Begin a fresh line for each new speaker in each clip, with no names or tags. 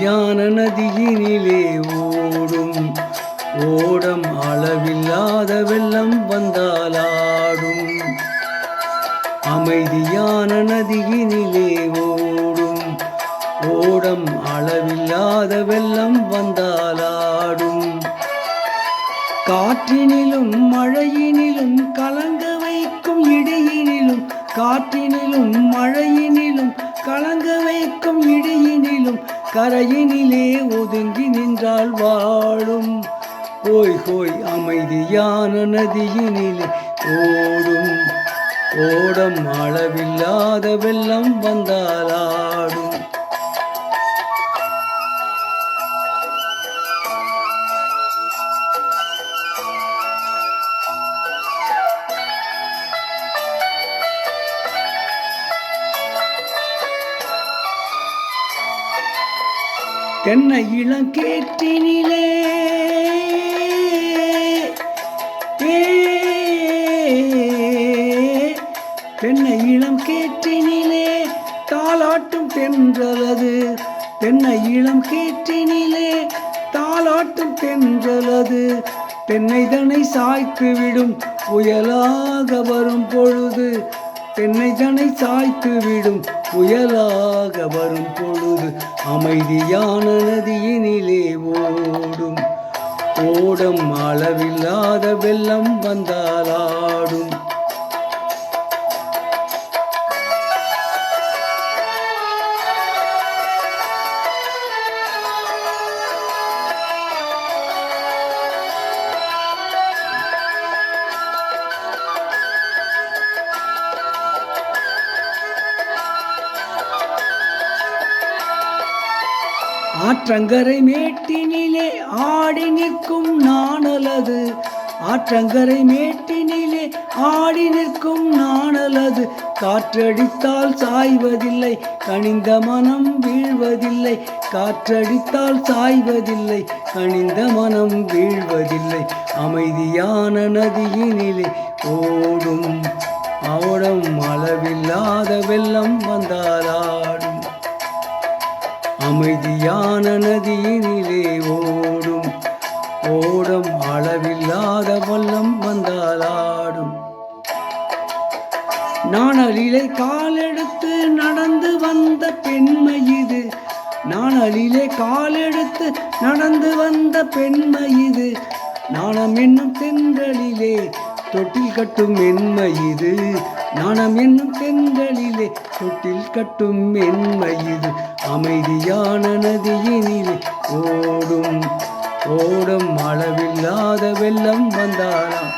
அமைதியான நதியினிலே ஓடும் ஓடம் அளவில்லாத வெள்ளம் வந்தாலாடும். அமைதியான நதியினிலே ஓடும் ஓடம் அளவில்லாத வெள்ளம் வந்தாலாடும். காற்றினிலும் மழையினிலும் கலங்க வைக்கும் இடியினிலும், காற்றினிலும் மழையினிலும் கலங்க வைக்கும் இடியினிலும் கரையினிலே ஒதுங்கி நின்றால் வாழும். ஹோய் ஹோய் அமைதியான நதியினிலே ஓடும் ஓடம் அளவில்லாத வெள்ளம் வந்தாலாடும். தென்னை இளங்கேற்றினிலே தென்னை இளங்கேற்றினிலே தாலாட்டும் தென்றலது. தென்னை இளங்கேற்றினிலே தாலாட்டும் தென்றலது. தென்னைதனை சாய்த்து விடும் புயலாக வரும் பொழுது. தென்னைதனை சாய்த்து விடும் புயலாக வரும் பொழுது. அமைதியான நதியினிலே ஓடும் ஓடம் அளவில்லாத வெள்ளம் வந்தாலாடும். ஆற்றங்கரை மேட்டினிலே ஆடி நிற்கும் நாணலது. ஆற்றங்கரை மேட்டினிலே ஆடி நிற்கும் நாணலது. காற்றடித்தால் சாய்வதில்லை, கனிந்த மனம் வீழ்வதில்லை. காற்றடித்தால் சாய்வதில்லை, கனிந்த மனம் வீழ்வதில்லை. அமைதியான நதியினிலே ஓடும் ஓடம் அளவில்லாத வெள்ளம் வந்தாலாடும். அமைதியான நதியினிலே ஓடும் ஓடம் அளவில்லாத வெள்ளம் வந்தாலாடும். நாணலிலே காலெடுத்து நடந்து வந்த பெண்மை இது. நாணலிலே காலெடுத்து நடந்து வந்த பெண்மை இது. நாணம் என்னும் தென்றலிலே தொட்டில் கட்டும் மென்மை இது. நாணம் என்னும் தென்றலிலே தொட்டில் கட்டும் மென்மை இது. அமைதியான நதியினிலே ஓடும் ஓடம் அளவில்லாத வெள்ளம் வந்தாலாம்.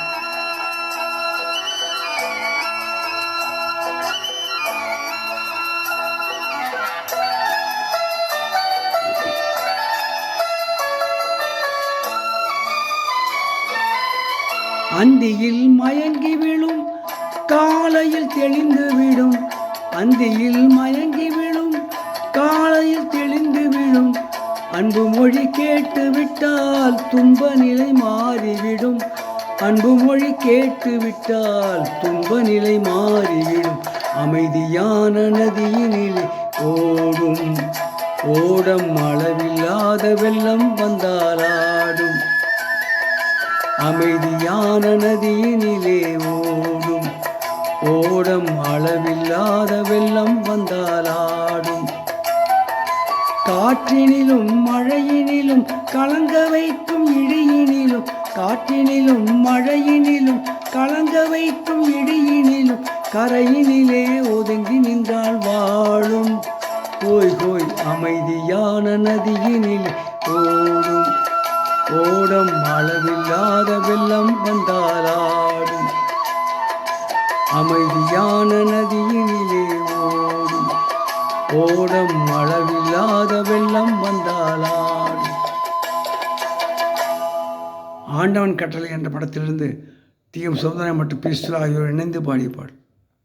அந்தியில் மயங்கி விழும் காலையில் தெளிந்து விடும். அந்தியில் மயங்கி விழும் காலையில் தெளிந்து விடும். அன்பு மொழி கேட்டு விட்டால் துன்ப நிலை மாறிவிடும். அன்பு மொழி கேட்டு விட்டால் துன்ப நிலை மாறிவிடும். அமைதியான நதியினிலே ஓடும் ஓடம் அளவில்லாத வெள்ளம் வந்தாலாடும். அமைதியான நதியினிலே ஓடும் ஓடம் அளவில்லாத வெள்ளம் வந்தாலாடும். காற்றினிலும் மழையினிலும் கலங்க வைக்கும் இடியினிலும், காற்றினிலும் மழையினிலும் கலங்க வைக்கும் இடியினிலும் கரையினிலே ஒதுங்கி நின்றால் வாழும். ஹோய் ஹோய் அமைதியான நதியினிலே ஓடும் ஓடம் அளவில்லாத வெள்ளம் வந்தாலாடும். அமைதியான நதியினிலே ஓடும் ஓடம் அளவில்லாத வெள்ளம் வந்தாலாடும். ஆண்டவன் கட்டளை என்ற படத்திலிருந்து டி.எம். சௌந்தரராஜன் மற்றும் பி. சுசிலா ஆகியோர் இணைந்து பாடிய பாடல்.